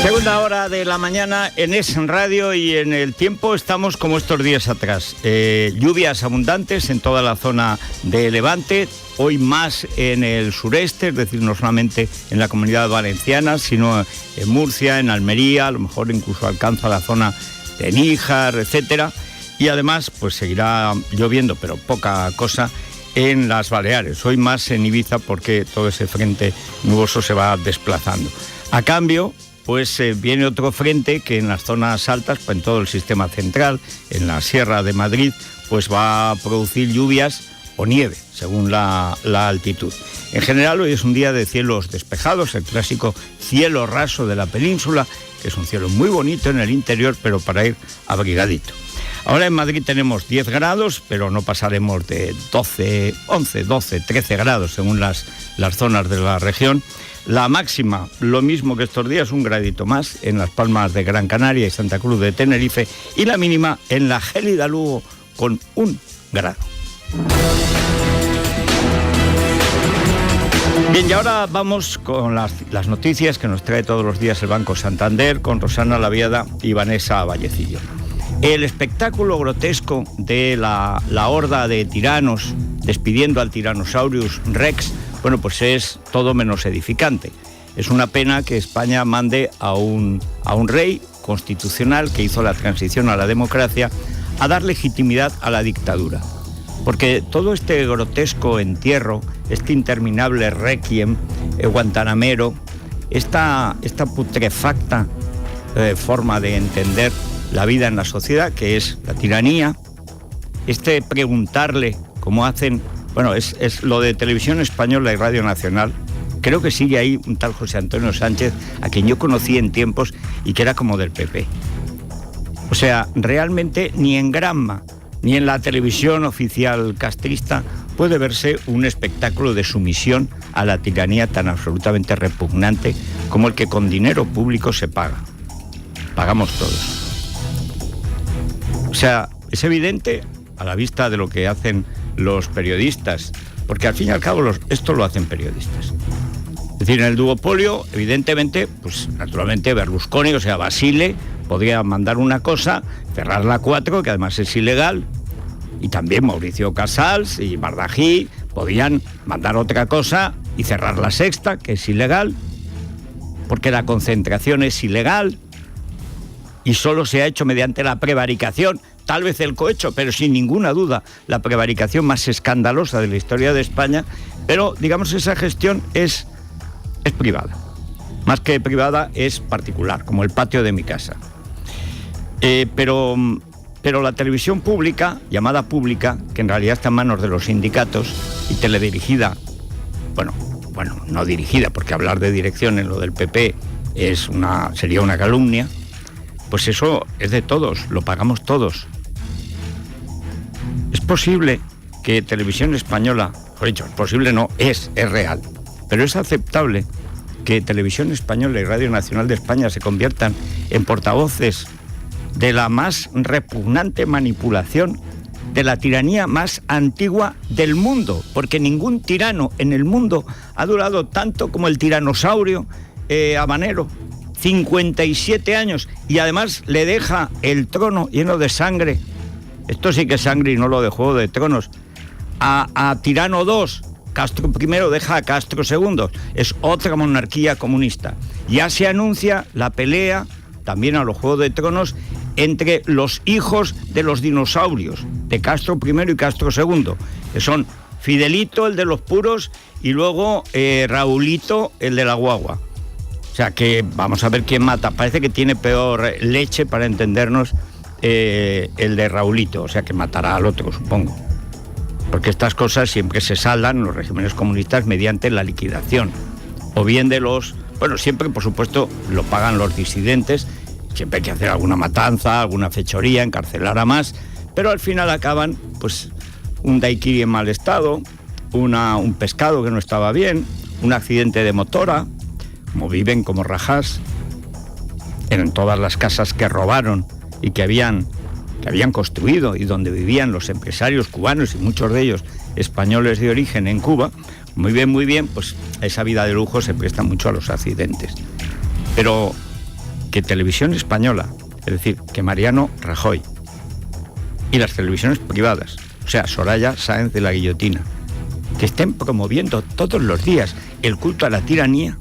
Segunda hora de la mañana en Es Radio y en el tiempo estamos como estos días atrás. Lluvias abundantes en toda la zona de Levante, hoy más en el sureste, es decir, no solamente en la Comunidad Valenciana, sino en Murcia, en Almería, a lo mejor incluso alcanza la zona de Níjar, etcétera. Y además, pues seguirá lloviendo, pero poca cosa, en las Baleares. Hoy más en Ibiza porque todo ese frente nuboso se va desplazando. A cambio, pues viene otro frente que en las zonas altas, pues en todo el sistema central, en la Sierra de Madrid, pues va a producir lluvias o nieve, según la altitud. En general, hoy es un día de cielos despejados, el clásico cielo raso de la península, que es un cielo muy bonito en el interior, pero para ir abrigadito. Ahora en Madrid tenemos 10 grados, pero no pasaremos de 12, 11, 12, 13 grados, según las zonas de la región. La máxima, lo mismo que estos días, un gradito más en Las Palmas de Gran Canaria y Santa Cruz de Tenerife, y la mínima en la gélida Lugo con 1 grado. Bien, y ahora vamos con las noticias que nos trae todos los días el Banco Santander, con Rosana Laviada y Vanessa Vallecillo. El espectáculo grotesco de la horda de tiranos despidiendo al Tyrannosaurus Rex, bueno, pues es todo menos edificante. Es una pena que España mande a un rey constitucional que hizo la transición a la democracia a dar legitimidad a la dictadura. Porque todo este grotesco entierro, este interminable requiem, guantanamero, esta putrefacta forma de entender la vida en la sociedad, que es la tiranía, preguntarle cómo hacen. Bueno, es lo de Televisión Española y Radio Nacional. Creo que sigue ahí un tal José Antonio Sánchez, a quien yo conocí en tiempos y que era como del PP. O sea, realmente ni en Granma, ni en la televisión oficial castrista puede verse un espectáculo de sumisión a la tiranía tan absolutamente repugnante como el que con dinero público se paga. Pagamos todos. O sea, es evidente a la vista de lo que hacen los periodistas, porque al fin y al cabo esto lo hacen periodistas. Es decir, en el duopolio, evidentemente, pues naturalmente Berlusconi, o sea, Basile, podría mandar una cosa, cerrar la 4, que además es ilegal, y también Mauricio Casals y Bardají podían mandar otra cosa y cerrar la 6ª, que es ilegal, porque la concentración es ilegal y solo se ha hecho mediante la prevaricación. Tal vez el cohecho, pero sin ninguna duda la prevaricación más escandalosa de la historia de España, pero digamos esa gestión es privada. Más que privada es particular, como el patio de mi casa. Pero la televisión pública, llamada pública, que en realidad está en manos de los sindicatos y teledirigida, bueno, no dirigida, porque hablar de dirección en lo del PP sería una calumnia, pues eso es de todos, lo pagamos todos. Es posible que Televisión Española, por dicho, es posible no, es real, pero es aceptable que Televisión Española y Radio Nacional de España se conviertan en portavoces de la más repugnante manipulación de la tiranía más antigua del mundo, porque ningún tirano en el mundo ha durado tanto como el tiranosaurio habanero. 57 años, y además le deja el trono lleno de sangre. Esto sí que es sangre y no lo de Juego de Tronos. A Tirano II, Castro I deja a Castro II. Es otra monarquía comunista. Ya se anuncia la pelea, también a los Juegos de Tronos, entre los hijos de los dinosaurios, de Castro I y Castro II, que son Fidelito, el de los puros, y luego Raulito, el de la guagua. O sea que vamos a ver quién mata. Parece que tiene peor leche, para entendernos, el de Raulito, o sea que matará al otro, supongo. Porque estas cosas siempre se saldan en los regímenes comunistas mediante la liquidación. O bien de los... Bueno, siempre, por supuesto, lo pagan los disidentes. Siempre hay que hacer alguna matanza, alguna fechoría, encarcelar a más. Pero al final acaban, pues, un daiquiri en mal estado, un pescado que no estaba bien, un accidente de motora, como viven como rajás, en todas las casas que robaron y que habían construido y donde vivían los empresarios cubanos y muchos de ellos españoles de origen en Cuba. Muy bien, pues esa vida de lujo se presta mucho a los accidentes. Pero que Televisión Española, es decir, que Mariano Rajoy y las televisiones privadas, o sea, Soraya Sáenz de la Guillotina, que estén promoviendo todos los días el culto a la tiranía,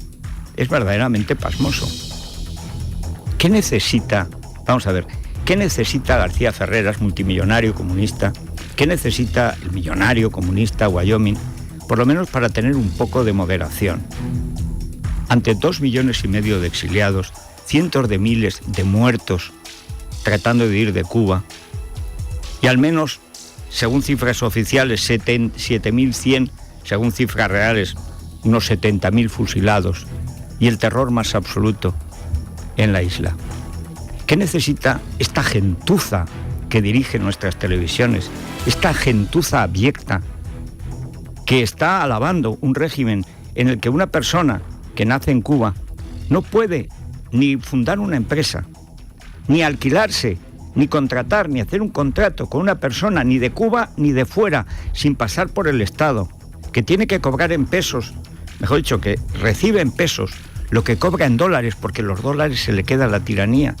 es verdaderamente pasmoso. ¿Qué necesita? Vamos a ver, ¿qué necesita García Ferreras, multimillonario comunista? ¿Qué necesita el millonario comunista Wyoming? Por lo menos para tener un poco de moderación. Ante 2,5 millones de exiliados, cientos de miles de muertos tratando de huir de Cuba, y al menos, según cifras oficiales, 7.100, según cifras reales, unos 70.000 fusilados, y el terror más absoluto en la isla. ¿Qué necesita esta gentuza que dirige nuestras televisiones, esta gentuza abyecta que está alabando un régimen en el que una persona que nace en Cuba no puede ni fundar una empresa, ni alquilarse, ni contratar, ni hacer un contrato con una persona ni de Cuba ni de fuera, sin pasar por el Estado, que tiene que cobrar en pesos, mejor dicho, que recibe en pesos lo que cobra en dólares, porque los dólares se le queda la tiranía.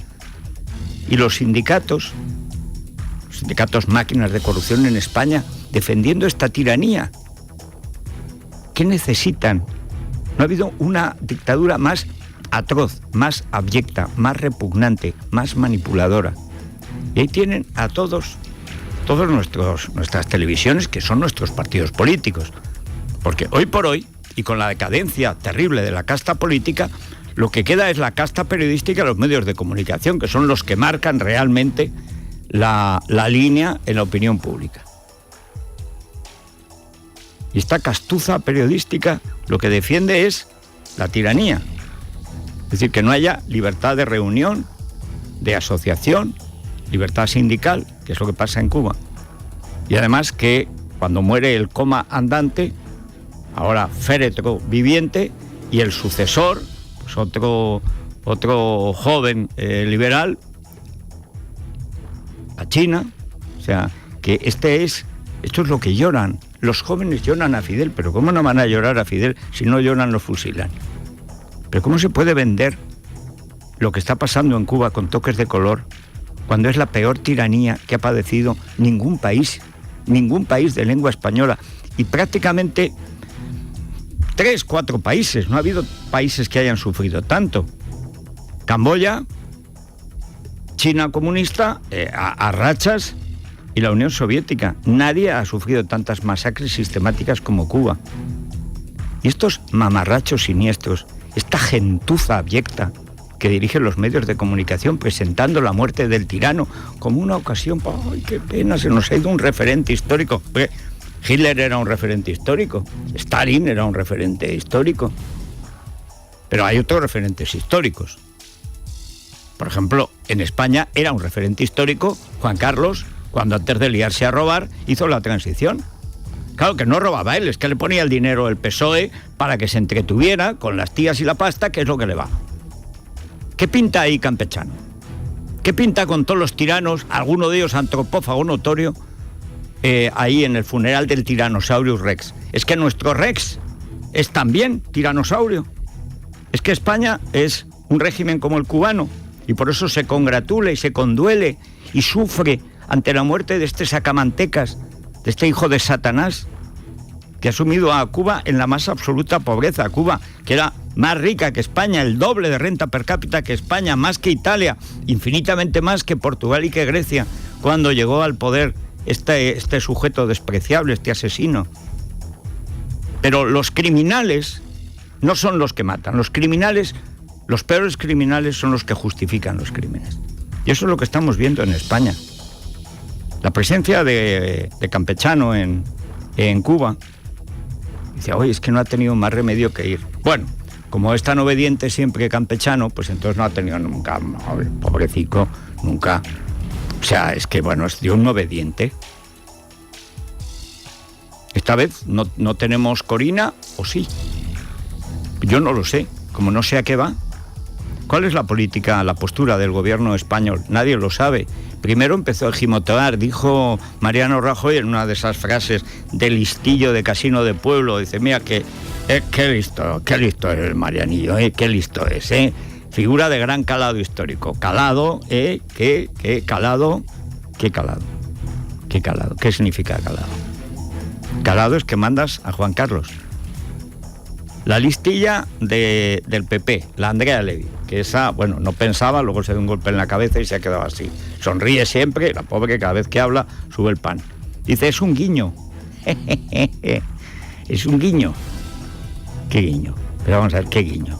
Y los sindicatos máquinas de corrupción en España, defendiendo esta tiranía. ¿Qué necesitan? No ha habido una dictadura más atroz, más abyecta, más repugnante, más manipuladora. Y ahí tienen a todas nuestras televisiones, que son nuestros partidos políticos. Porque hoy por hoy, y con la decadencia terrible de la casta política, lo que queda es la casta periodística y los medios de comunicación, que son los que marcan realmente la línea en la opinión pública. Y esta castuza periodística lo que defiende es la tiranía. Es decir, que no haya libertad de reunión, de asociación, libertad sindical, que es lo que pasa en Cuba. Y además que cuando muere el coma andante, ahora féretro viviente, y el sucesor, pues otro joven liberal, a China, o sea, que esto es lo que lloran. Los jóvenes lloran a Fidel, pero ¿cómo no van a llorar a Fidel si no lloran, los fusilan? Pero ¿cómo se puede vender lo que está pasando en Cuba con toques de color cuando es la peor tiranía que ha padecido ningún país de lengua española? Y prácticamente 3, 4 países, no ha habido países que hayan sufrido tanto. Camboya, China comunista, a rachas, y la Unión Soviética. Nadie ha sufrido tantas masacres sistemáticas como Cuba. Y estos mamarrachos siniestros, esta gentuza abyecta que dirige los medios de comunicación presentando la muerte del tirano como una ocasión, ¡ay, qué pena! Se nos ha ido un referente histórico. Hitler era un referente histórico, Stalin era un referente histórico, pero hay otros referentes históricos. Por ejemplo, en España era un referente histórico Juan Carlos, cuando antes de liarse a robar hizo la transición. Claro que no robaba él, es que le ponía el dinero el PSOE para que se entretuviera con las tías y la pasta, que es lo que le va. ¿Qué pinta ahí Campechano? ¿Qué pinta con todos los tiranos, alguno de ellos antropófago notorio, ahí en el funeral del Tyrannosaurus Rex? Es que nuestro Rex es también tiranosaurio. Es que España es un régimen como el cubano, y por eso se congratula y se conduele y sufre ante la muerte de este sacamantecas, de este hijo de Satanás, que ha sumido a Cuba en la más absoluta pobreza. Cuba, que era más rica que España, el doble de renta per cápita que España, más que Italia, infinitamente más que Portugal y que Grecia, cuando llegó al poder este sujeto despreciable, este asesino. Pero los criminales no son los que matan. Los criminales, los peores criminales, son los que justifican los crímenes. Y eso es lo que estamos viendo en España. La presencia de Campechano en Cuba, dice, oye, es que no ha tenido más remedio que ir. Bueno, como es tan obediente siempre Campechano, pues entonces no ha tenido nunca, pobrecito, nunca. O sea, es que, bueno, es de un obediente. Esta vez no tenemos Corina, ¿o sí? Yo no lo sé, como no sé a qué va. ¿Cuál es la política, la postura del gobierno español? Nadie lo sabe. Primero empezó a gimotear, dijo Mariano Rajoy en una de esas frases de listillo de casino de pueblo, dice, mira, qué listo es el Marianillo, qué listo es, figura de gran calado histórico. Calado, ¿qué calado? ¿Qué calado? ¿Qué calado? ¿Qué significa calado? Calado es que mandas a Juan Carlos. La listilla del PP, la Andrea Levy, que esa, bueno, no pensaba, luego se dio un golpe en la cabeza y se ha quedado así. Sonríe siempre, la pobre cada vez que habla sube el pan. Dice, es un guiño. Es un guiño. ¿Qué guiño? Pero vamos a ver, ¿qué guiño?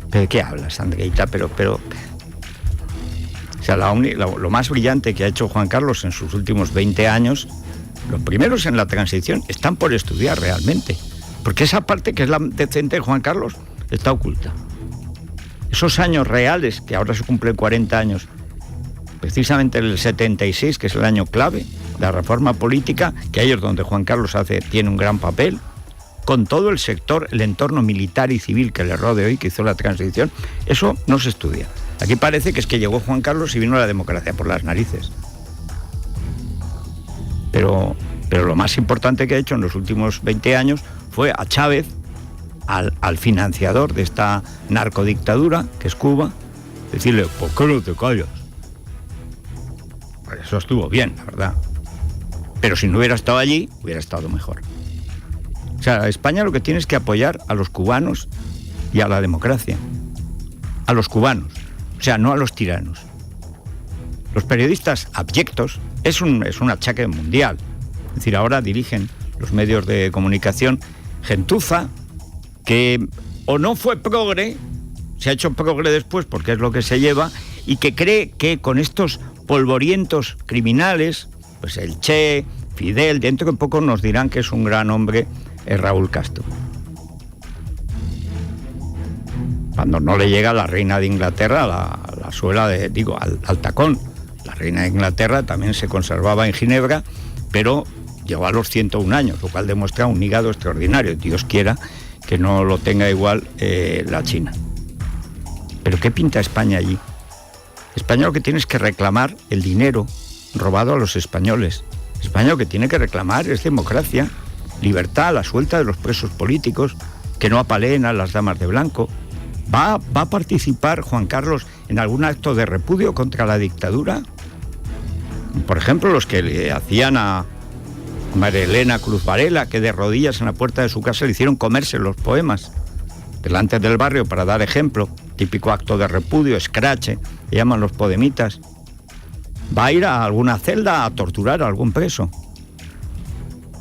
¿Pero de qué hablas, Andreita? Pero... O sea, lo más brillante que ha hecho Juan Carlos en sus últimos 20 años, los primeros en la transición, están por estudiar realmente. Porque esa parte que es la decente de Juan Carlos está oculta. Esos años reales, que ahora se cumplen 40 años, precisamente el 76, que es el año clave, la reforma política, que ahí es donde Juan Carlos tiene un gran papel, con todo el sector, el entorno militar y civil que le rodea hoy, que hizo la transición, eso no se estudia. Aquí parece que es que llegó Juan Carlos y vino la democracia por las narices. Pero lo más importante que ha hecho en los últimos 20 años fue a Chávez, al financiador de esta narcodictadura, que es Cuba, decirle, ¿por qué no te callas? Pues eso estuvo bien, la verdad. Pero si no hubiera estado allí, hubiera estado mejor. O sea, España lo que tiene es que apoyar a los cubanos y a la democracia. A los cubanos, o sea, no a los tiranos. Los periodistas abyectos es un achaque mundial. Es decir, ahora dirigen los medios de comunicación gentuza que o no fue progre, se ha hecho progre después porque es lo que se lleva, y que cree que con estos polvorientos criminales, pues el Che, Fidel, dentro de poco nos dirán que es un gran hombre, Raúl Castro. Cuando no le llega a la reina de Inglaterra la suela al tacón. La reina de Inglaterra también se conservaba en Ginebra, pero llegó a los 101 años, lo cual demuestra un hígado extraordinario. Dios quiera que no lo tenga igual la China. ¿Pero qué pinta España allí? España lo que tiene es que reclamar el dinero robado a los españoles. España lo que tiene que reclamar es democracia, libertad, la suelta de los presos políticos, que no apaleen a las damas de blanco. ¿Va a participar Juan Carlos en algún acto de repudio contra la dictadura? Por ejemplo, los que le hacían a María Elena Cruz Varela, que de rodillas en la puerta de su casa le hicieron comerse los poemas delante del barrio para dar ejemplo, típico acto de repudio, escrache, le llaman los podemitas. ¿Va a ir a alguna celda a torturar a algún preso?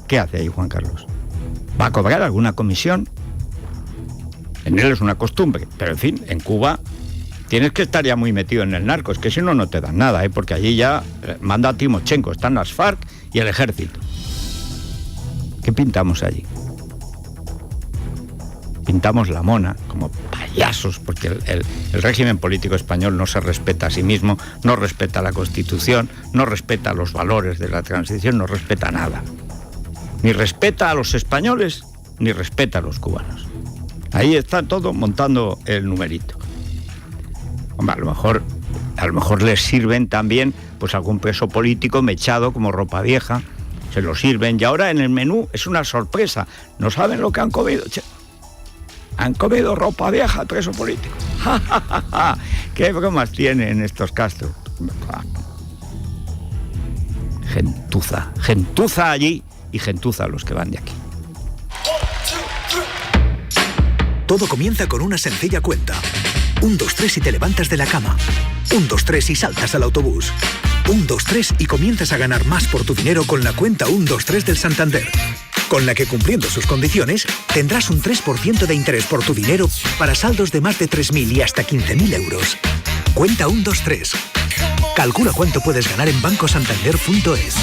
¿Qué hace ahí Juan Carlos? ¿Va a cobrar alguna comisión? En él es una costumbre, pero en fin, en Cuba tienes que estar ya muy metido en el narco, es que si no, no te dan nada, porque allí ya manda a Timochenko, están las FARC y el ejército. ¿Qué pintamos allí? Pintamos la mona como payasos, porque el régimen político español no se respeta a sí mismo, no respeta la Constitución, no respeta los valores de la transición, no respeta nada. Ni respeta a los españoles, ni respeta a los cubanos. Ahí está todo montando el numerito. Hombre, a lo mejor les sirven también pues algún preso político mechado como ropa vieja, se lo sirven, y ahora en el menú es una sorpresa, no saben lo que han comido. Han comido ropa vieja, preso político. ¿Qué bromas tienen estos Castro? Gentuza allí y gentuza a los que van de aquí. Todo comienza con una sencilla cuenta. 1, 2, 3 y te levantas de la cama. 1, 2, 3 y saltas al autobús. 1, 2, 3 y comienzas a ganar más por tu dinero con la cuenta 1, 2, 3 del Santander, con la que, cumpliendo sus condiciones, tendrás un 3% de interés por tu dinero para saldos de más de 3.000 y hasta 15.000 euros. Cuenta 1, 2, 3. Calcula cuánto puedes ganar en bancosantander.es.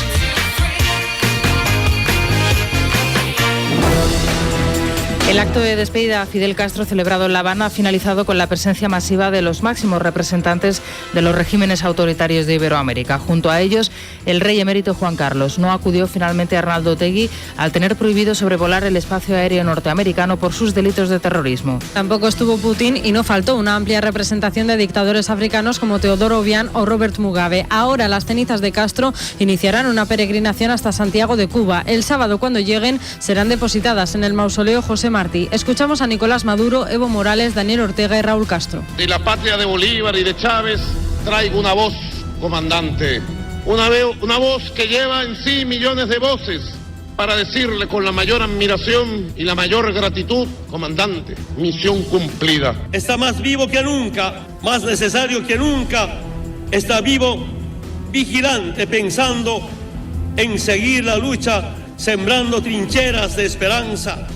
El acto de despedida a Fidel Castro celebrado en La Habana ha finalizado con la presencia masiva de los máximos representantes de los regímenes autoritarios de Iberoamérica. Junto a ellos, el rey emérito Juan Carlos. No acudió finalmente Arnaldo Otegi al tener prohibido sobrevolar el espacio aéreo norteamericano por sus delitos de terrorismo. Tampoco estuvo Putin y no faltó una amplia representación de dictadores africanos como Teodoro Obiang o Robert Mugabe. Ahora las cenizas de Castro iniciarán una peregrinación hasta Santiago de Cuba. El sábado, cuando lleguen, serán depositadas en el mausoleo José María Martí. Escuchamos a Nicolás Maduro, Evo Morales, Daniel Ortega y Raúl Castro. De la patria de Bolívar y de Chávez traigo una voz, comandante. Una voz que lleva en sí millones de voces para decirle con la mayor admiración y la mayor gratitud, comandante, misión cumplida. Está más vivo que nunca, más necesario que nunca. Está vivo, vigilante, pensando en seguir la lucha, sembrando trincheras de esperanza.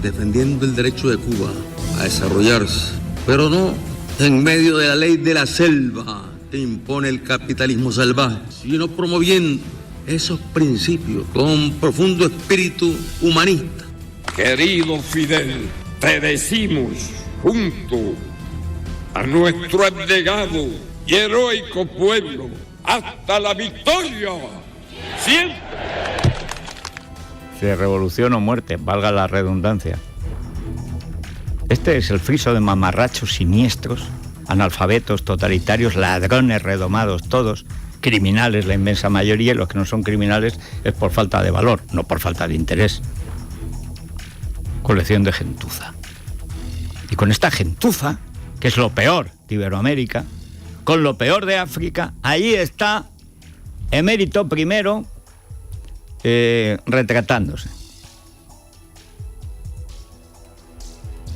Defendiendo el derecho de Cuba a desarrollarse, pero no en medio de la ley de la selva que impone el capitalismo salvaje, sino promoviendo esos principios con profundo espíritu humanista. Querido Fidel, te decimos junto a nuestro abnegado y heroico pueblo, hasta la victoria, siempre. De revolución o muerte, valga la redundancia. Este es el friso de mamarrachos siniestros, analfabetos, totalitarios, ladrones redomados todos, criminales la inmensa mayoría, y los que no son criminales es por falta de valor, no por falta de interés. Colección de gentuza. Y con esta gentuza, que es lo peor de Iberoamérica, con lo peor de África, ahí está Emérito primero retratándose.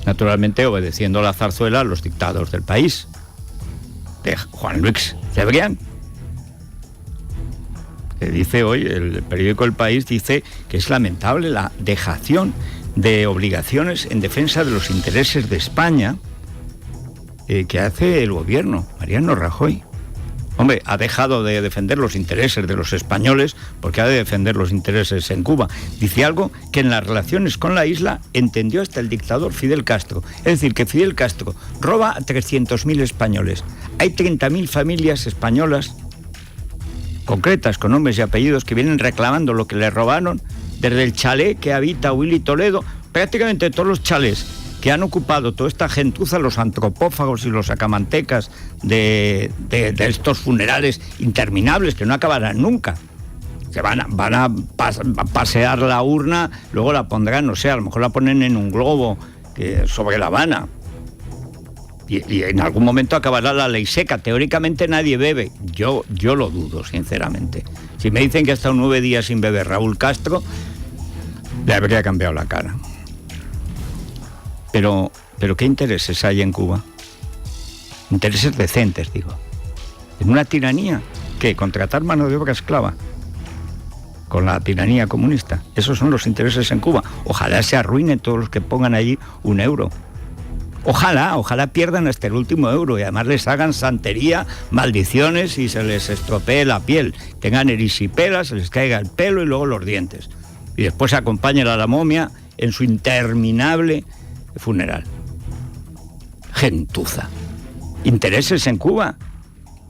Naturalmente obedeciendo la zarzuela a los dictados del país, de Juan Luis Cebrián. Que dice hoy, el periódico El País dice que es lamentable la dejación de obligaciones en defensa de los intereses de España que hace el gobierno, Mariano Rajoy. Hombre, ha dejado de defender los intereses de los españoles porque ha de defender los intereses en Cuba. Dice algo que en las relaciones con la isla entendió hasta el dictador Fidel Castro. Es decir, que Fidel Castro roba a 300.000 españoles. Hay 30.000 familias españolas concretas, con nombres y apellidos, que vienen reclamando lo que le robaron desde el chalet que habita Willy Toledo, prácticamente todos los chalés que han ocupado toda esta gentuza, los antropófagos y los sacamantecas de estos funerales interminables que no acabarán nunca. Se van a pasear la urna, luego la pondrán, no sé, a lo mejor la ponen en un globo sobre La Habana. Y en algún momento acabará la ley seca. Teóricamente nadie bebe. Yo lo dudo, sinceramente. Si me dicen que ha estado 9 días sin beber Raúl Castro, le habría cambiado la cara. Pero ¿qué intereses hay en Cuba? Intereses decentes, digo. En una tiranía, ¿qué? Contratar mano de obra esclava. Con la tiranía comunista. Esos son los intereses en Cuba. Ojalá se arruinen todos los que pongan allí €1. Ojalá pierdan hasta el último euro y además les hagan santería, maldiciones y se les estropee la piel. Tengan erisipelas, se les caiga el pelo y luego los dientes. Y después acompañen a la momia en su interminable funeral. Gentuza. ¿Intereses en Cuba?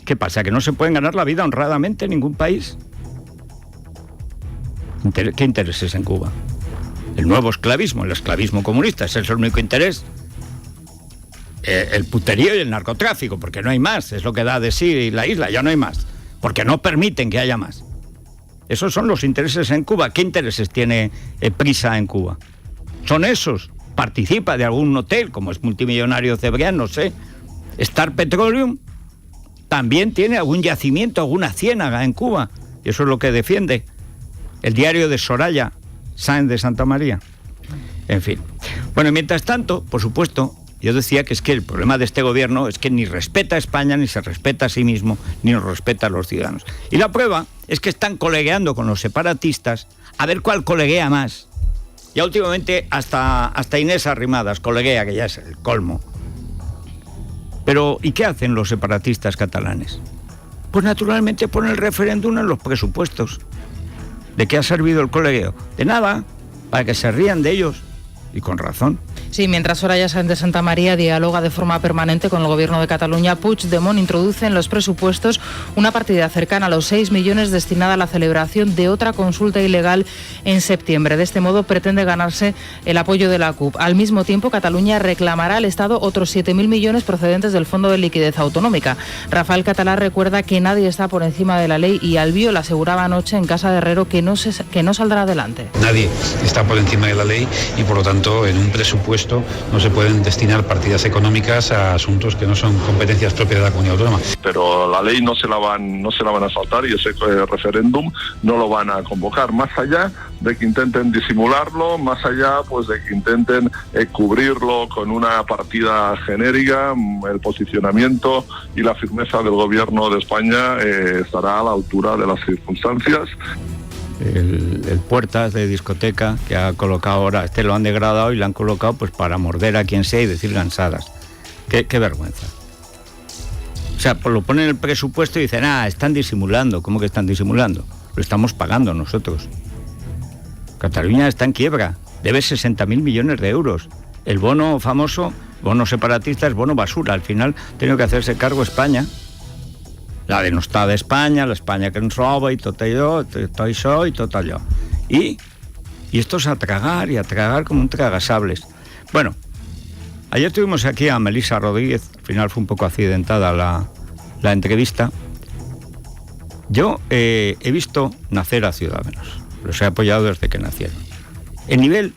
¿Qué pasa? ¿Que no se pueden ganar la vida honradamente en ningún país? ¿Qué intereses en Cuba? El nuevo esclavismo, el esclavismo comunista, ese es el único interés. El puterío y el narcotráfico, porque no hay más, es lo que da de sí la isla, ya no hay más, porque no permiten que haya más. Esos son los intereses en Cuba. ¿Qué intereses tiene Prisa en Cuba? Son esos. Participa de algún hotel, como es multimillonario Cebrián, no sé. Star Petroleum también tiene algún yacimiento, alguna ciénaga en Cuba, y eso es lo que defiende. El diario de Soraya Sáenz de Santa María. En fin. Bueno, mientras tanto, por supuesto, yo decía que es que el problema de este gobierno es que ni respeta a España, ni se respeta a sí mismo, ni nos respeta a los ciudadanos. Y la prueba es que están colegueando con los separatistas a ver cuál coleguea más. Ya últimamente hasta Inés Arrimadas coleguea, que ya es el colmo. Pero, ¿y qué hacen los separatistas catalanes? Pues naturalmente ponen el referéndum en los presupuestos. ¿De qué ha servido el colegueo? De nada, para que se rían de ellos. Y con razón. Sí, mientras Soraya Sáenz de Santamaría dialoga de forma permanente con el Gobierno de Cataluña, Puigdemont introduce en los presupuestos una partida cercana a los 6 millones destinada a la celebración de otra consulta ilegal en septiembre. De este modo pretende ganarse el apoyo de la CUP. Al mismo tiempo, Cataluña reclamará al Estado otros 7.000 millones procedentes del Fondo de Liquidez Autonómica. Rafael Catalá recuerda que nadie está por encima de la ley y Albiol le aseguraba anoche en Casa de Herrero que no saldrá adelante. Nadie está por encima de la ley y, por lo tanto, en un presupuesto no se pueden destinar partidas económicas a asuntos que no son competencias propias de la comunidad autónoma. Pero la ley no se la van a saltar y ese referéndum no lo van a convocar, más allá de que intenten disimularlo, más allá pues de que intenten cubrirlo con una partida genérica. El posicionamiento y la firmeza del Gobierno de España estará a la altura de las circunstancias. El Puertas de discoteca que ha colocado ahora, lo han degradado y lo han colocado pues para morder a quien sea y decir gansadas. Qué vergüenza. O sea, pues lo ponen en el presupuesto y dicen, están disimulando. ¿Cómo que están disimulando? Lo estamos pagando nosotros. Cataluña está en quiebra, debe 60.000 millones de euros. El bono famoso, bono separatista, es bono basura. Al final tiene que hacerse cargo España. La denostada España, la España que ens roba y tot això y tot allò. Y esto es a tragar como un tragasables. Bueno, ayer tuvimos aquí a Melissa Rodríguez, al final fue un poco accidentada la entrevista. Yo he visto nacer a Ciudadanos, los he apoyado desde que nacieron. El nivel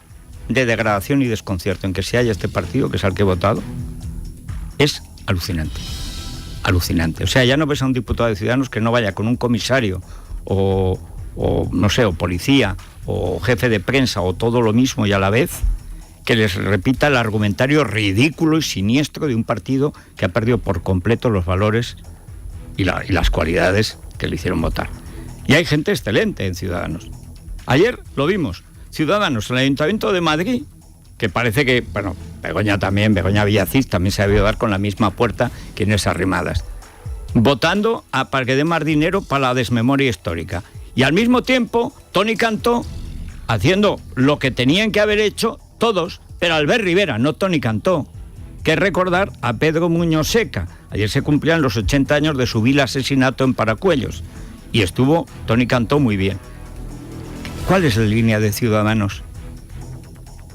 de degradación y desconcierto en que se halla este partido, que es al que he votado, es alucinante. Alucinante. O sea, ya no ves a un diputado de Ciudadanos que no vaya con un comisario o no sé, o policía o jefe de prensa o todo lo mismo y a la vez que les repita el argumentario ridículo y siniestro de un partido que ha perdido por completo los valores y las cualidades que le hicieron votar. Y hay gente excelente en Ciudadanos. Ayer lo vimos. Ciudadanos en el Ayuntamiento de Madrid, que parece que, Begoña Villacís también se ha debido dar con la misma puerta que en esas Arrimadas, votando para que dé más dinero para la desmemoria histórica. Y al mismo tiempo, Toni Cantó haciendo lo que tenían que haber hecho todos, pero Albert Rivera, no Toni Cantó, que es recordar a Pedro Muñoz Seca. Ayer se cumplían los 80 años de su vil asesinato en Paracuellos y estuvo Toni Cantó muy bien. ¿Cuál es la línea de Ciudadanos?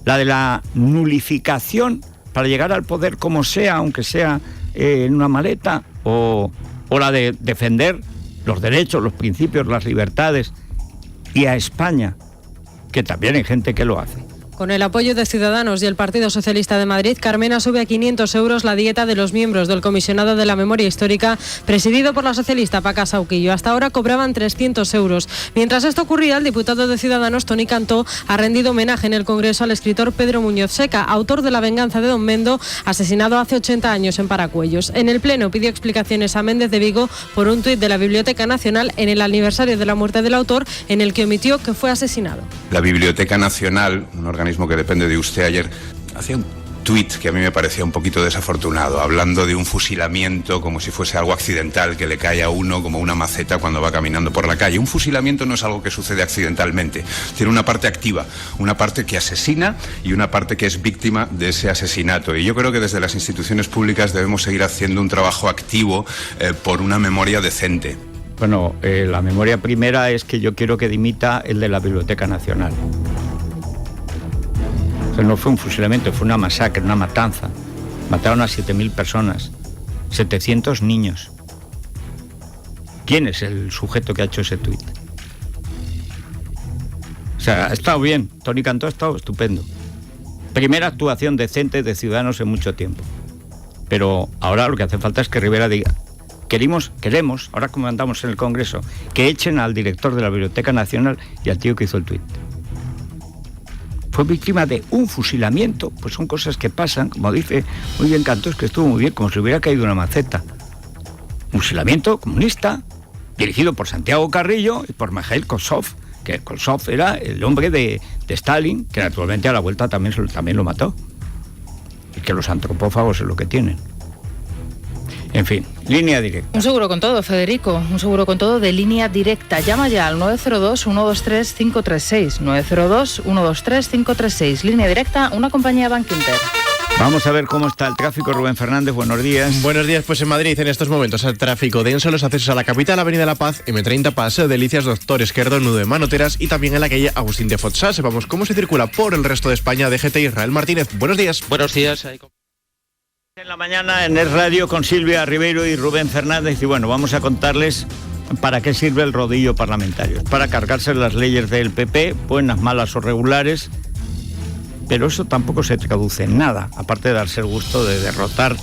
La de la nulificación para llegar al poder como sea, aunque sea en una maleta, o la de defender los derechos, los principios, las libertades, y a España, que también hay gente que lo hace. Con el apoyo de Ciudadanos y el Partido Socialista de Madrid, Carmena sube a 500 euros la dieta de los miembros del Comisionado de la Memoria Histórica, presidido por la socialista Paca Sauquillo. Hasta ahora cobraban 300 euros. Mientras esto ocurría, el diputado de Ciudadanos, Toni Cantó, ha rendido homenaje en el Congreso al escritor Pedro Muñoz Seca, autor de La venganza de Don Mendo, asesinado hace 80 años en Paracuellos. En el Pleno pidió explicaciones a Méndez de Vigo por un tuit de la Biblioteca Nacional en el aniversario de la muerte del autor, en el que omitió que fue asesinado. La Biblioteca Nacional, un organismo que depende de usted, ayer hacía un tuit que a mí me parecía un poquito desafortunado, hablando de un fusilamiento como si fuese algo accidental que le cae a uno como una maceta cuando va caminando por la calle. Un fusilamiento no es algo que sucede accidentalmente, tiene una parte activa, una parte que asesina y una parte que es víctima de ese asesinato. Y yo creo que desde las instituciones públicas debemos seguir haciendo un trabajo activo por una memoria decente. Bueno, la memoria primera es que yo quiero que dimita el de la Biblioteca Nacional. O sea, no fue un fusilamiento, fue una masacre, una matanza. Mataron a 7.000 personas, 700 niños. ¿Quién es el sujeto que ha hecho ese tuit? O sea, ha estado bien, Toni Cantó ha estado estupendo. Primera actuación decente de Ciudadanos en mucho tiempo. Pero ahora lo que hace falta es que Rivera diga, queremos, ahora como andamos en el Congreso, que echen al director de la Biblioteca Nacional y al tío que hizo el tuit. Fue víctima de un fusilamiento, pues son cosas que pasan, como dice muy bien Cantó, es que estuvo muy bien, como si hubiera caído una maceta. Un fusilamiento comunista, dirigido por Santiago Carrillo y por Mikhail Koltsov, que Koltsov era el hombre de Stalin, que naturalmente a la vuelta también lo mató. Y que los antropófagos es lo que tienen. En fin, línea directa. Un seguro con todo, Federico, un seguro con todo de Línea Directa. Llama ya al 902-123-536, 902-123-536. Línea Directa, una compañía Bankinter. Vamos a ver cómo está el tráfico. Rubén Fernández, buenos días. Buenos días, pues en Madrid en estos momentos el tráfico denso en los accesos a la capital, Avenida La Paz, M30 Paseo Delicias, Doctor Esquerdo, Nudo de Manoteras y también en la calle Agustín de Foxá. Sepamos cómo se circula por el resto de España. DGT Israel Martínez, buenos días. Buenos días. En la mañana en Es Radio con Silvia Ribeiro y Rubén Fernández y bueno, vamos a contarles para qué sirve el rodillo parlamentario. Para cargarse las leyes del PP, buenas, malas o regulares, pero eso tampoco se traduce en nada, aparte de darse el gusto de derrotar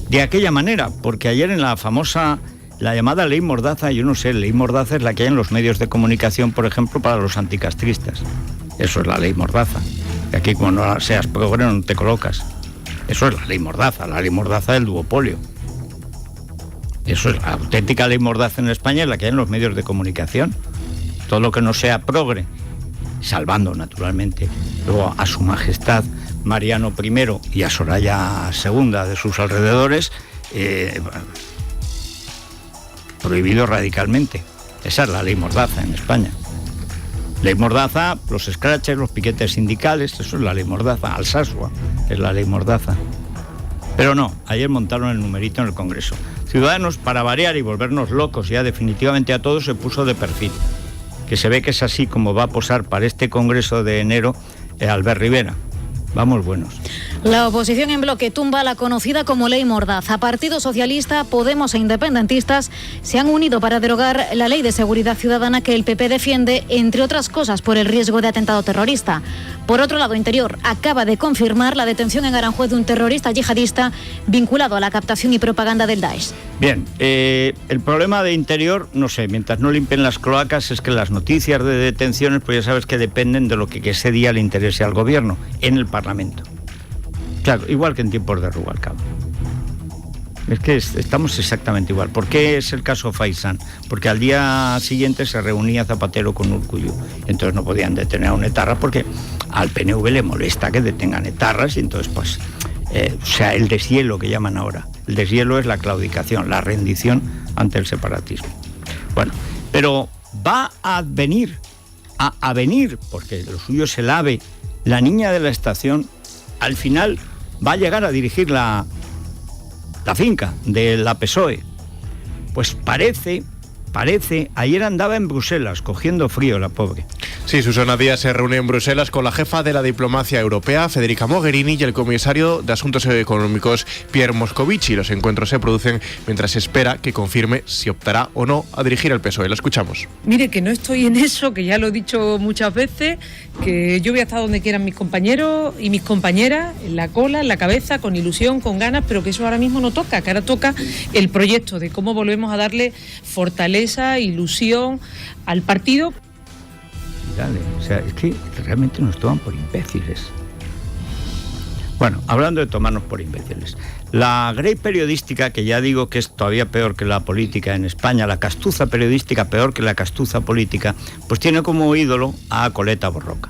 de aquella manera, porque ayer en la famosa, la llamada ley Mordaza, yo no sé, ley Mordaza es la que hay en los medios de comunicación, por ejemplo, para los anticastristas. Eso es la ley Mordaza. Y aquí como no seas progre no te colocas. Eso es la ley Mordaza del duopolio. Eso es la auténtica ley Mordaza en España, es la que hay en los medios de comunicación. Todo lo que no sea progre, salvando naturalmente luego a su majestad Mariano I y a Soraya II de sus alrededores, prohibido radicalmente. Esa es la ley Mordaza en España. Ley Mordaza, los scratches, los piquetes sindicales, eso es la ley Mordaza. Alsasua es la ley Mordaza. Pero no, ayer montaron el numerito en el Congreso. Ciudadanos, para variar y volvernos locos ya definitivamente a todos, se puso de perfil. Que se ve que es así como va a posar para este Congreso de enero Albert Rivera. Vamos buenos. La oposición en bloque tumba la conocida como ley Mordaza. Partido Socialista, Podemos e independentistas se han unido para derogar la ley de seguridad ciudadana que el PP defiende, entre otras cosas, por el riesgo de atentado terrorista. Por otro lado, Interior acaba de confirmar la detención en Aranjuez de un terrorista yihadista vinculado a la captación y propaganda del Daesh. Bien, el problema de Interior, no sé, mientras no limpien las cloacas, es que las noticias de detenciones, pues ya sabes que dependen de lo que ese día le interese al gobierno, en el Parlamento. Claro, igual que en tiempos de Rubalcaba. Es que estamos exactamente igual. ¿Por qué es el caso Faisán? Porque al día siguiente se reunía Zapatero con Urkullu. Entonces no podían detener a un etarra porque al PNV le molesta que detengan etarras y entonces pues... o sea, el deshielo que llaman ahora. El deshielo es la claudicación, la rendición ante el separatismo. Bueno, pero va a venir, porque lo suyo es el AVE, la niña de la estación, al final va a llegar a dirigir la finca de la PSOE. Pues parece, ayer andaba en Bruselas cogiendo frío la pobre. Sí, Susana Díaz se reúne en Bruselas con la jefa de la diplomacia europea, Federica Mogherini, y el comisario de Asuntos Económicos, Pierre Moscovici. Los encuentros se producen mientras se espera que confirme si optará o no a dirigir el PSOE. Lo escuchamos. Mire, que no estoy en eso, que ya lo he dicho muchas veces, que yo voy a estar donde quieran mis compañeros y mis compañeras, en la cola, en la cabeza, con ilusión, con ganas, pero que eso ahora mismo no toca, que ahora toca el proyecto de cómo volvemos a darle fortaleza, ilusión al partido. Dale, o sea, es que realmente nos toman por imbéciles. Bueno, hablando de tomarnos por imbéciles, la grey periodística, que ya digo que es todavía peor que la política en España, la castuza periodística peor que la castuza política, pues tiene como ídolo a Coleta Borroca,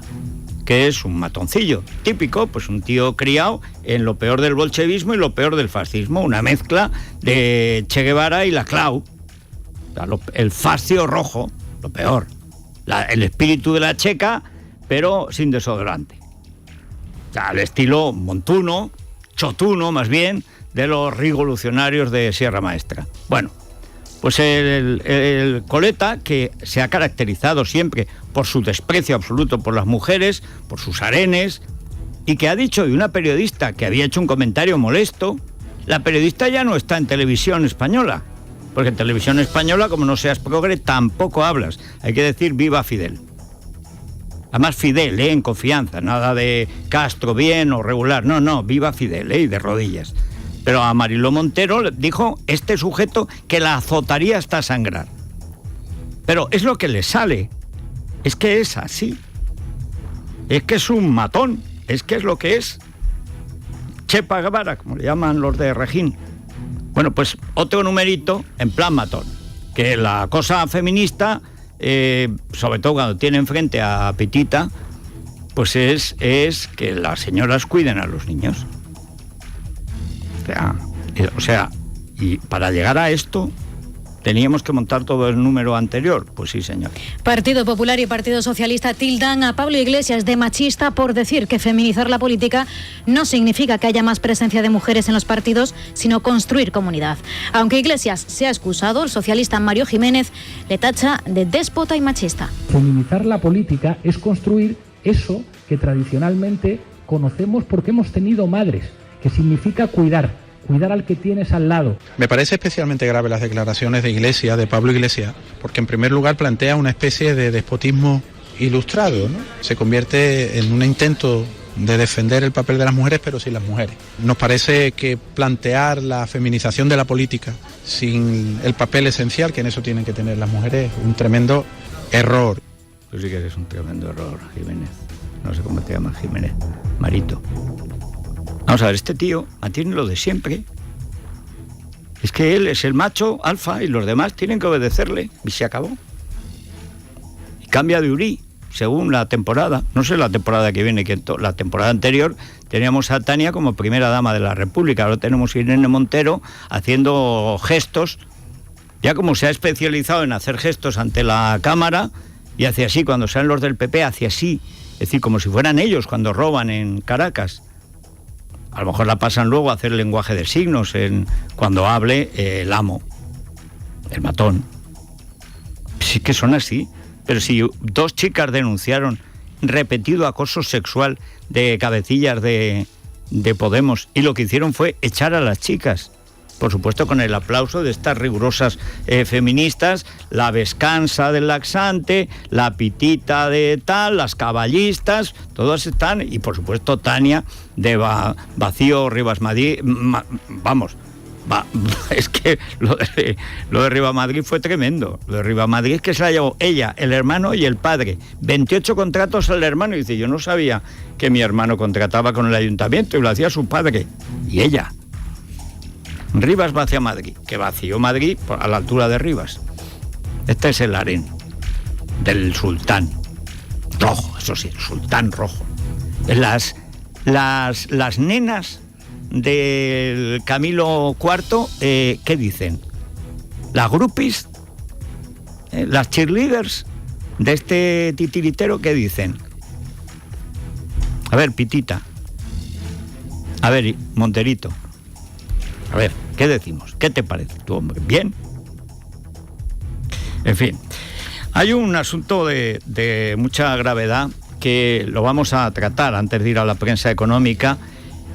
que es un matoncillo típico, pues un tío criado en lo peor del bolchevismo y lo peor del fascismo, una mezcla de Che Guevara y la Clau, o sea, el fascio rojo, lo peor. El espíritu de la checa, pero sin desodorante. O sea, al estilo montuno, chotuno más bien, de los revolucionarios de Sierra Maestra. Bueno, pues el Coleta, que se ha caracterizado siempre por su desprecio absoluto por las mujeres, por sus arenes, y que ha dicho, y una periodista que había hecho un comentario molesto, la periodista ya no está en Televisión Española. Porque en Televisión Española, como no seas progre, tampoco hablas. Hay que decir viva Fidel. Además Fidel, en confianza, nada de Castro bien o regular. No, viva Fidel, y de rodillas. Pero a Mariló Montero dijo este sujeto que la azotaría hasta sangrar. Pero es lo que le sale. Es que es así. Es que es un matón. Es que es lo que es. Chepa Guevara, como le llaman los de Regín. Bueno, pues otro numerito en plan matón, que la cosa feminista, sobre todo cuando tiene enfrente a Pitita, pues es que las señoras cuiden a los niños. O sea, Y para llegar a esto, ¿teníamos que montar todo el número anterior? Pues sí, señor. Partido Popular y Partido Socialista tildan a Pablo Iglesias de machista por decir que feminizar la política no significa que haya más presencia de mujeres en los partidos, sino construir comunidad. Aunque Iglesias se ha excusado, el socialista Mario Jiménez le tacha de déspota y machista. Feminizar la política es construir eso que tradicionalmente conocemos porque hemos tenido madres, que significa cuidar al que tienes al lado. Me parece especialmente grave las declaraciones de Iglesias, de Pablo Iglesias, porque en primer lugar plantea una especie de despotismo ilustrado, ¿no? Se convierte en un intento de defender el papel de las mujeres, pero sin las mujeres. Nos parece que plantear la feminización de la política sin el papel esencial que en eso tienen que tener las mujeres es un tremendo error. Tú sí que eres un tremendo error, Jiménez. No sé cómo te llamas, Jiménez. Marito. Vamos a ver, este tío mantiene lo de siempre. Es que él es el macho alfa y los demás tienen que obedecerle. Y se acabó. Y cambia de Urí, según la temporada. No sé la temporada que viene, que la temporada anterior teníamos a Tania como primera dama de la República. Ahora tenemos a Irene Montero haciendo gestos. Ya como se ha especializado en hacer gestos ante la cámara, y hace así, cuando salen los del PP, hace así. Es decir, como si fueran ellos cuando roban en Caracas. A lo mejor la pasan luego a hacer lenguaje de signos cuando hable el amo, el matón. Sí que son así. Pero si 2 chicas denunciaron repetido acoso sexual de cabecillas de Podemos, y lo que hicieron fue echar a las chicas, por supuesto con el aplauso de estas rigurosas feministas, la Vescansa del laxante, la Pitita de tal, las caballistas, todas están, y por supuesto Tania de Vacío Rivas Madrid, es que lo de Rivas Madrid fue tremendo. Lo de Rivas Madrid es que se la llevó ella, el hermano y el padre. 28 contratos al hermano, y dice, yo no sabía que mi hermano contrataba con el ayuntamiento, y lo hacía su padre y ella. Rivas vacía Madrid, que vació Madrid a la altura de Rivas. Este es el harén del sultán rojo, eso sí, el sultán rojo. Las nenas del Camilo IV, ¿qué dicen? Las groupies, las cheerleaders de este titiritero, ¿qué dicen? A ver, Pitita. A ver, Monterito. A ver, ¿qué decimos? ¿Qué te parece tu hombre? ¿Bien? En fin, hay un asunto de mucha gravedad que lo vamos a tratar antes de ir a la prensa económica,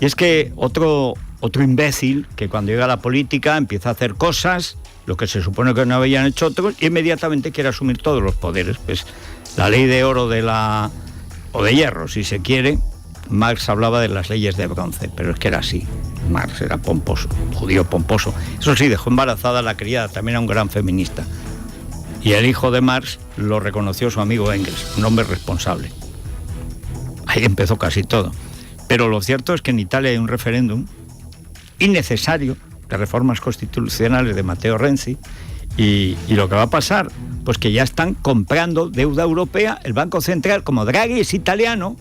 y es que otro imbécil que cuando llega a la política empieza a hacer cosas, lo que se supone que no habían hecho otros, y inmediatamente quiere asumir todos los poderes. Pues la ley de oro o de hierro, si se quiere. Marx hablaba de las leyes de bronce, pero es que era así. Marx era pomposo, judío pomposo. Eso sí, dejó embarazada a la criada, también era un gran feminista. Y el hijo de Marx lo reconoció su amigo Engels, un hombre responsable. Ahí empezó casi todo. Pero lo cierto es que en Italia hay un referéndum innecesario de reformas constitucionales de Matteo Renzi, y lo que va a pasar, pues que ya están comprando deuda europea. El Banco Central, como Draghi es italiano,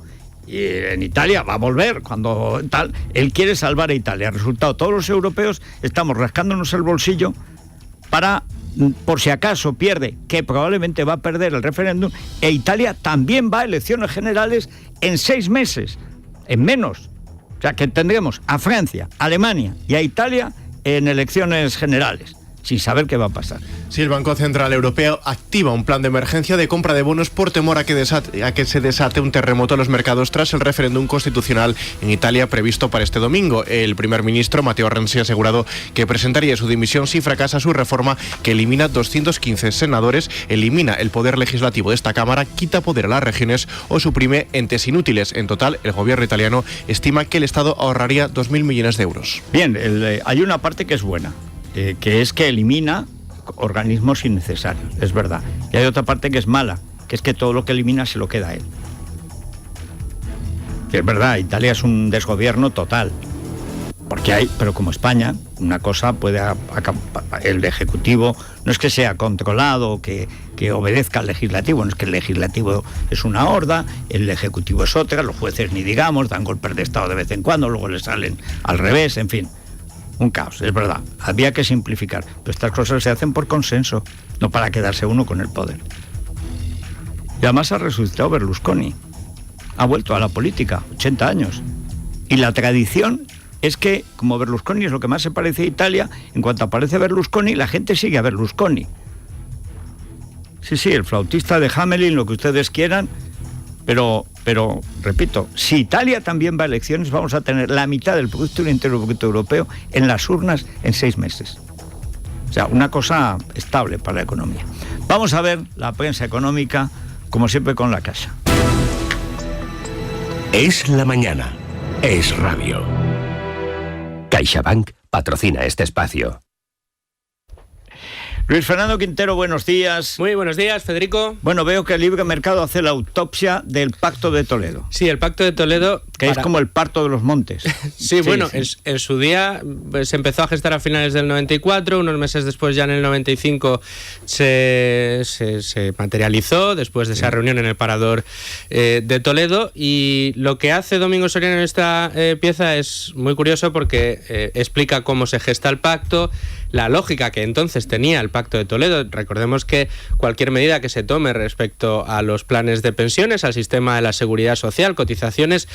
y en Italia va a volver cuando tal, él quiere salvar a Italia. Resultado, todos los europeos estamos rascándonos el bolsillo para, por si acaso pierde, que probablemente va a perder el referéndum, e Italia también va a elecciones generales en 6 meses, en menos. O sea que tendremos a Francia, a Alemania y a Italia en elecciones generales, sin saber qué va a pasar. Sí, el Banco Central Europeo activa un plan de emergencia de compra de bonos por temor a que se desate un terremoto en los mercados tras el referéndum constitucional en Italia previsto para este domingo. El primer ministro, Matteo Renzi, ha asegurado que presentaría su dimisión si fracasa su reforma, que elimina 215 senadores, elimina el poder legislativo de esta Cámara, quita poder a las regiones o suprime entes inútiles. En total, el gobierno italiano estima que el Estado ahorraría 2.000 millones de euros. Bien, hay una parte que es buena, que es que elimina organismos innecesarios, es verdad. Y hay otra parte que es mala, que es que todo lo que elimina se lo queda a él. Y es verdad, Italia es un desgobierno total. Pero como España, una cosa puede... El Ejecutivo no es que sea controlado, que obedezca al Legislativo, no es que el Legislativo es una horda, el Ejecutivo es otra, los jueces ni digamos, dan golpes de Estado de vez en cuando, luego le salen al revés, en fin. Un caos, es verdad. Había que simplificar. Pero estas cosas se hacen por consenso, no para quedarse uno con el poder. Y además ha resucitado Berlusconi. Ha vuelto a la política, 80 años. Y la tradición es que, como Berlusconi es lo que más se parece a Italia, en cuanto aparece Berlusconi, la gente sigue a Berlusconi. Sí, el flautista de Hamelin, lo que ustedes quieran, pero repito, si Italia también va a elecciones, vamos a tener la mitad del Producto Interior Bruto Europeo en las urnas en 6 meses. O sea, una cosa estable para la economía. Vamos a ver la prensa económica, como siempre, con La Caixa. Es la mañana. Es radio. CaixaBank patrocina este espacio. Luis Fernando Quintero, buenos días. Muy buenos días, Federico. Bueno, veo que el Libre Mercado hace la autopsia del Pacto de Toledo. Sí, el Pacto de Toledo... Que es como el parto de los montes. Sí, bueno, en su día se empezó a gestar a finales del 94, unos meses después, ya en el 95, se materializó después de esa reunión en el Parador de Toledo, y lo que hace Domingo Soriano en esta pieza es muy curioso porque explica cómo se gesta el pacto, la lógica que entonces tenía el Pacto de Toledo. Recordemos que cualquier medida que se tome respecto a los planes de pensiones, al sistema de la seguridad social, cotizaciones,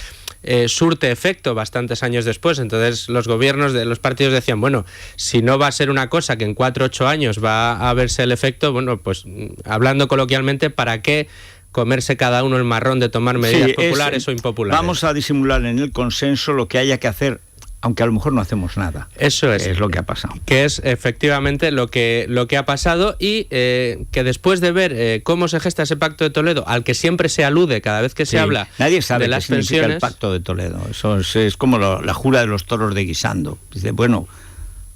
surte efecto bastantes años después. Entonces los gobiernos de los partidos decían, bueno, si no va a ser una cosa que en 4 o 8 años va a verse el efecto, bueno, pues hablando coloquialmente, ¿para qué comerse cada uno el marrón de tomar medidas populares o impopulares? Vamos a disimular en el consenso lo que haya que hacer, aunque a lo mejor no hacemos nada. Eso es. Es lo que ha pasado. Que es efectivamente lo que ha pasado, y que después de ver cómo se gesta ese Pacto de Toledo, al que siempre se alude cada vez que se habla nadie sabe de las qué significa pensiones, el Pacto de Toledo. Eso es como la jura de los toros de Guisando. Dice, bueno,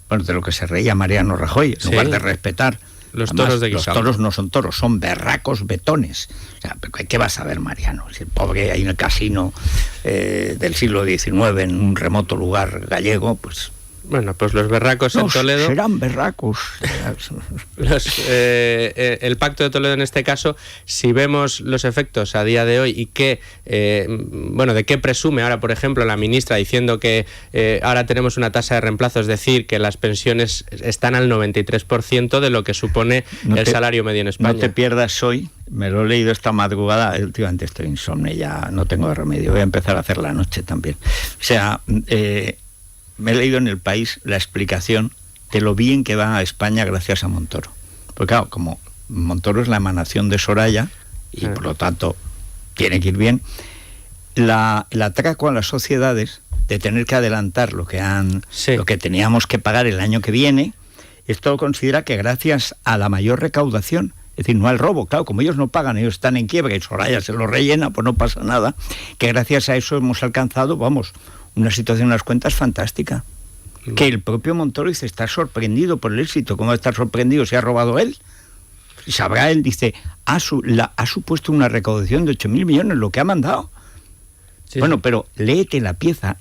de lo que se reía Mariano Rajoy, en lugar de respetar. Los Además, toros de Guisando. Los toros no son toros, son berracos betones. O sea, ¿qué va a saber Mariano? Si el pobre ahí en el casino del siglo XIX, en un remoto lugar gallego, pues... Bueno, pues los berracos en Toledo... serán berracos. El Pacto de Toledo en este caso, si vemos los efectos a día de hoy y que, de qué presume ahora, por ejemplo, la ministra diciendo que ahora tenemos una tasa de reemplazo, es decir, que las pensiones están al 93% de lo que supone el salario medio en España. No te pierdas hoy, me lo he leído esta madrugada, últimamente estoy insomne, ya no tengo remedio, voy a empezar a hacer la noche también. O sea... me he leído en El País la explicación de lo bien que va a España gracias a Montoro. Porque claro, como Montoro es la emanación de Soraya y por lo tanto tiene que ir bien, el atraco a las sociedades de tener que adelantar lo que teníamos que pagar el año que viene, esto considera que gracias a la mayor recaudación, es decir, no al robo, claro, como ellos no pagan, ellos están en quiebra y Soraya se lo rellena, pues no pasa nada, que gracias a eso hemos alcanzado, una situación en las cuentas fantástica. Que el propio Montoro dice, está sorprendido por el éxito. ¿Cómo va a estar sorprendido si ha robado él? Sabrá él, dice, ha supuesto una recaudación de 8.000 millones, lo que ha mandado. Sí. Bueno, pero léete la pieza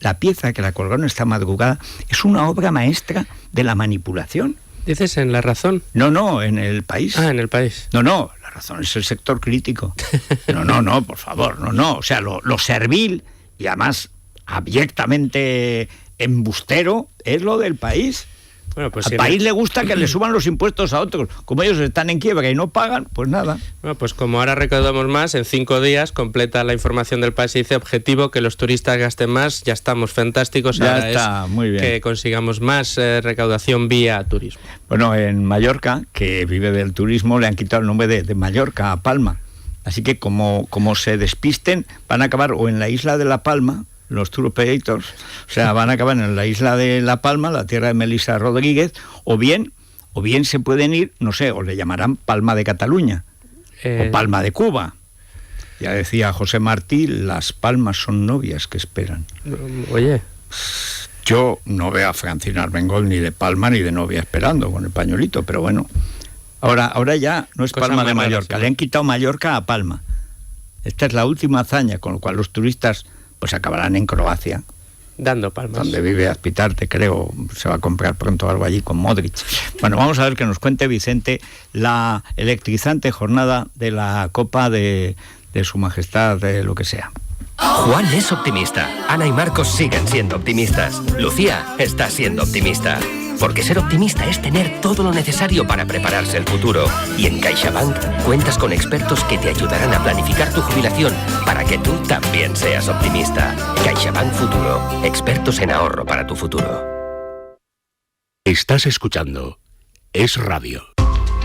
que la colgaron esta madrugada, es una obra maestra de la manipulación. ¿Dices en La Razón? No, en El País. Ah, en El País. No, La Razón es el sector crítico. No, por favor, no. O sea, lo servil y además... abyectamente embustero es lo del País. Bueno, pues al país le gusta que le suban los impuestos a otros. Como ellos están en quiebra y no pagan, pues nada. Bueno, pues como ahora recaudamos más, en 5 días completa la información del País y dice: objetivo, que los turistas gasten más, ya estamos fantásticos, ya ahora está, muy bien. Que consigamos más recaudación vía turismo. Bueno, en Mallorca, que vive del turismo, le han quitado el nombre de Mallorca a Palma. Así que como se despisten, van a acabar o en la isla de La Palma, los tour operators, o sea, van a acabar en la isla de La Palma, la tierra de Melissa Rodríguez, o bien se pueden ir, no sé, o le llamarán Palma de Cataluña, o Palma de Cuba. Ya decía José Martí, las palmas son novias que esperan. Oye, yo no veo a Francina Armengol ni de palma ni de novia esperando con el pañuelito, pero bueno, ahora ya no es cosa Palma de Mallorca, le han quitado Mallorca a Palma. Esta es la última hazaña, con lo cual los turistas pues acabarán en Croacia, dando palmas, donde vive Azpitarte, creo, se va a comprar pronto algo allí con Modric. Bueno, vamos a ver que nos cuente Vicente la electrizante jornada de la Copa de Su Majestad, de lo que sea. Juan es optimista. Ana y Marcos siguen siendo optimistas. Lucía está siendo optimista. Porque ser optimista es tener todo lo necesario para prepararse el futuro. Y en CaixaBank cuentas con expertos que te ayudarán a planificar tu jubilación para que tú también seas optimista. CaixaBank Futuro. Expertos en ahorro para tu futuro. Estás escuchando Es Radio.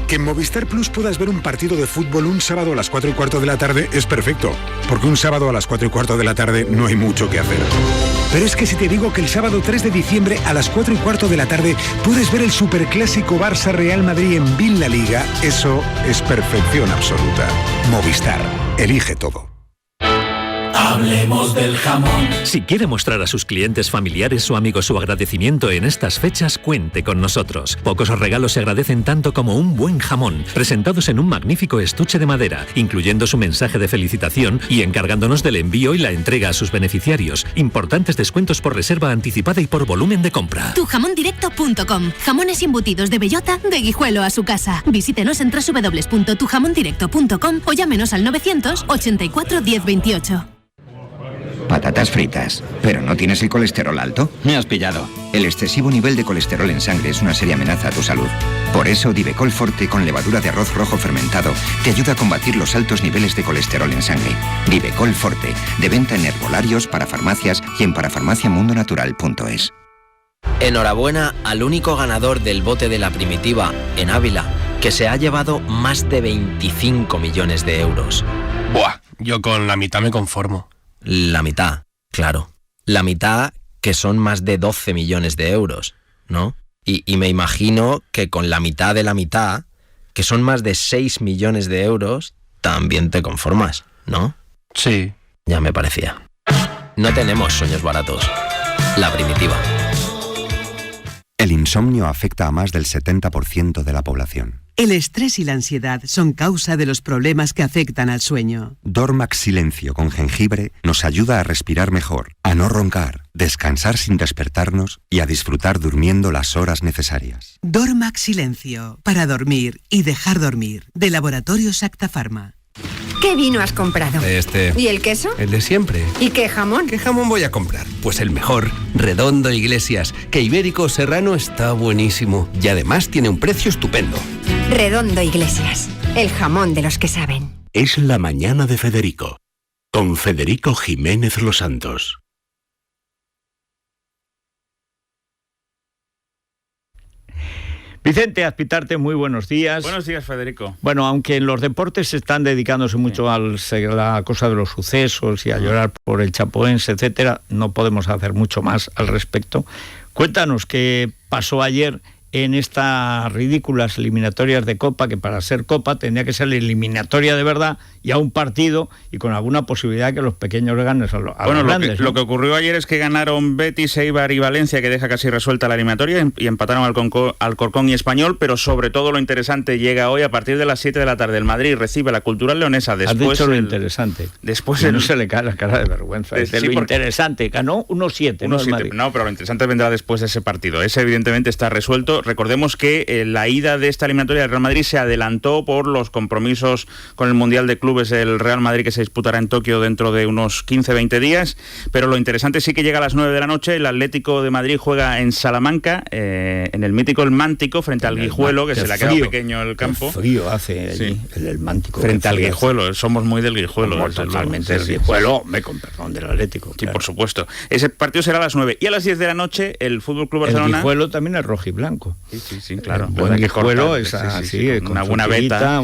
Que en Movistar Plus puedas ver un partido de fútbol un sábado a las 4:15 de la tarde es perfecto, porque un sábado a las 4:15 de la tarde no hay mucho que hacer. Pero es que si te digo que el sábado 3 de diciembre a las 4:15 de la tarde puedes ver el superclásico Barça-Real Madrid en Villa Liga, eso es perfección absoluta. Movistar, elige todo. Hablemos del jamón. Si quiere mostrar a sus clientes familiares o amigos su agradecimiento en estas fechas, cuente con nosotros. Pocos regalos se agradecen tanto como un buen jamón, presentados en un magnífico estuche de madera, incluyendo su mensaje de felicitación y encargándonos del envío y la entrega a sus beneficiarios. Importantes descuentos por reserva anticipada y por volumen de compra. Tujamondirecto.com. Jamones embutidos de bellota, de Guijuelo a su casa. Visítenos en www.tujamondirecto.com o llámenos al 984 1028. Patatas fritas. ¿Pero no tienes el colesterol alto? Me has pillado. El excesivo nivel de colesterol en sangre es una seria amenaza a tu salud. Por eso, Divecol Forte con levadura de arroz rojo fermentado te ayuda a combatir los altos niveles de colesterol en sangre. Divecol Forte, de venta en herbolarios, para farmacias y en parafarmaciamundonatural.es. Enhorabuena al único ganador del bote de la primitiva en Ávila, que se ha llevado más de 25 millones de euros. Buah, yo con la mitad me conformo. La mitad, claro. La mitad, que son más de 12 millones de euros, ¿no? Y me imagino que con la mitad de la mitad, que son más de 6 millones de euros, también te conformas, ¿no? Sí. Ya me parecía. No tenemos sueños baratos. La primitiva. El insomnio afecta a más del 70% de la población. El estrés y la ansiedad son causa de los problemas que afectan al sueño. Dormax Silencio con jengibre nos ayuda a respirar mejor, a no roncar, descansar sin despertarnos y a disfrutar durmiendo las horas necesarias. Dormax Silencio, para dormir y dejar dormir, de Laboratorios Acta Pharma. ¿Qué vino has comprado? ¿Y el queso? El de siempre. ¿Y qué jamón? ¿Qué jamón voy a comprar? Pues el mejor, Redondo Iglesias, que Ibérico Serrano está buenísimo y además tiene un precio estupendo. Redondo Iglesias, el jamón de los que saben. Es la mañana de Federico, con Federico Jiménez Los Santos. Vicente Azpitarte, muy buenos días. Buenos días, Federico. Bueno, aunque en los deportes se están dedicándose mucho a la cosa de los sucesos y a llorar por el chapoense, etcétera, no podemos hacer mucho más al respecto. Cuéntanos qué pasó ayer en estas ridículas eliminatorias de Copa, que para ser Copa tendría que ser la eliminatoria de verdad y a un partido y con alguna posibilidad que los pequeños ganen a los grandes. Lo que ocurrió ayer es que ganaron Betis, Eibar y Valencia, que deja casi resuelta la eliminatoria, y empataron Alcorcón y Español, pero sobre todo lo interesante llega hoy a partir de las 7 de la tarde. El Madrid recibe la Cultural Leonesa. Has dicho lo interesante. Después no se le cae la cara de vergüenza. Interesante, ganó 1-7. No, pero lo interesante vendrá después de ese partido. Ese evidentemente está resuelto. Recordemos que la ida de esta eliminatoria del Real Madrid se adelantó por los compromisos con el Mundial de Clubes del Real Madrid, que se disputará en Tokio dentro de unos 15-20 días, pero lo interesante sí que llega a las 9 de la noche. El Atlético de Madrid juega en Salamanca, en el mítico El Mántico, frente al Guijuelo, que se le ha quedado pequeño el campo. Qué frío hace allí, el Mántico. Frente al Guijuelo, somos muy del Guijuelo. Totalmente del Guijuelo, con perdón, del Atlético. Sí, claro. Por supuesto. Ese partido será a las 9. Y a las 10 de la noche, el Fútbol Club Barcelona... El Guijuelo también es rojiblanco. Sí, claro. El buen Guijuelo es así, con una buena veta,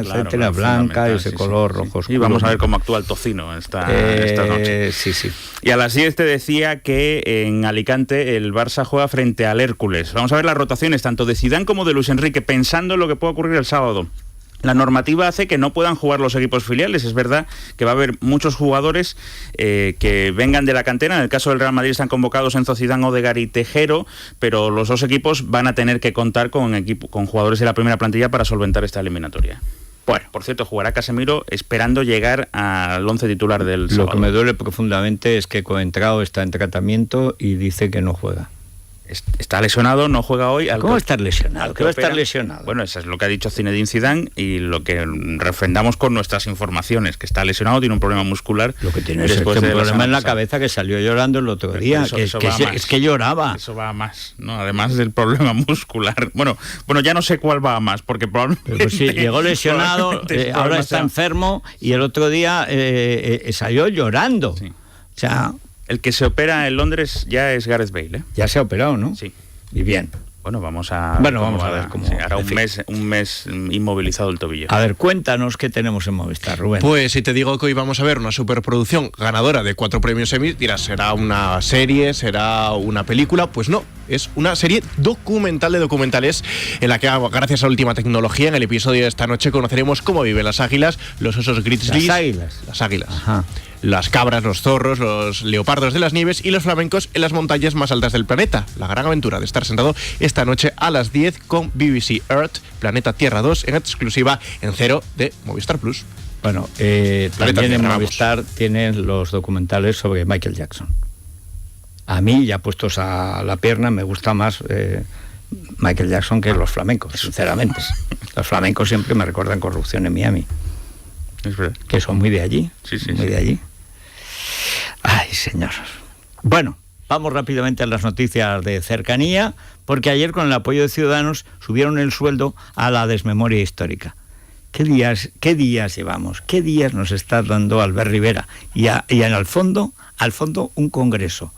claro, etcétera, blanca, ese color rojo oscuro. Y vamos a ver cómo actúa el Tocino esta noche. Sí. Y a las 10 te decía que en Alicante el Barça juega frente al Hércules. Vamos a ver las rotaciones tanto de Zidane como de Luis Enrique, pensando en lo que puede ocurrir el sábado. La normativa hace que no puedan jugar los equipos filiales. Es verdad que va a haber muchos jugadores que vengan de la cantera. En el caso del Real Madrid están convocados Enzo Zidane, Odegaard y Tejero, pero los dos equipos van a tener que contar con jugadores de la primera plantilla para solventar esta eliminatoria. Bueno, por cierto, jugará Casemiro esperando llegar al 11 titular del sábado. Lo que me duele profundamente es que Coentrao está en tratamiento y dice que no juega. Está lesionado, no juega hoy. ¿Cómo estar lesionado? ¿Qué va a estar lesionado? Bueno, eso es lo que ha dicho Zinedine Zidane y lo que refrendamos con nuestras informaciones, que está lesionado, tiene un problema muscular. Lo que tiene es un problema en la cabeza que salió llorando el otro día, es que lloraba. Eso va a más, ¿no? Además del problema muscular. Bueno, ya no sé cuál va a más, porque probablemente... Pues sí, llegó lesionado, ahora está enfermo y el otro día salió llorando. Sí. O sea... El que se opera en Londres ya es Gareth Bale, ¿eh? Ya se ha operado, ¿no? Sí. Y bien. Bueno, vamos a ver cómo... Sí, hará un mes inmovilizado el tobillo. A ver, cuéntanos qué tenemos en Movistar, Rubén. Pues si te digo que hoy vamos a ver una superproducción ganadora de 4 premios Emmy, dirás, ¿será una serie? ¿Será una película? Pues no, es una serie documental de documentales en la que, gracias a la última tecnología, en el episodio de esta noche conoceremos cómo viven las águilas, los osos grizzlies... Las águilas. Ajá. Las cabras, los zorros, los leopardos de las nieves y los flamencos en las montañas más altas del planeta. La gran aventura de estar sentado esta noche a las 10 con BBC Earth, Planeta Tierra 2, en exclusiva en Cero de Movistar Plus. Bueno, también en Movistar tienen los documentales sobre Michael Jackson. A mí, ya puestos a la pierna, me gusta más Michael Jackson que los flamencos, sinceramente. Los flamencos siempre me recuerdan Corrupción en Miami. Es verdad. Que son muy de allí. Sí. De allí. Ay, señor. Bueno, vamos rápidamente a las noticias de cercanía, porque ayer con el apoyo de Ciudadanos subieron el sueldo a la desmemoria histórica. ¿Qué días llevamos? ¿Qué días nos está dando Albert Rivera? Y al fondo, un congreso.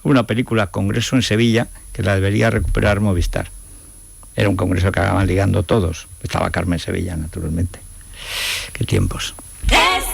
Una película Congreso en Sevilla, que la debería recuperar Movistar. Era un congreso que acababan ligando todos. Estaba Carmen Sevilla, naturalmente. Qué tiempos. Es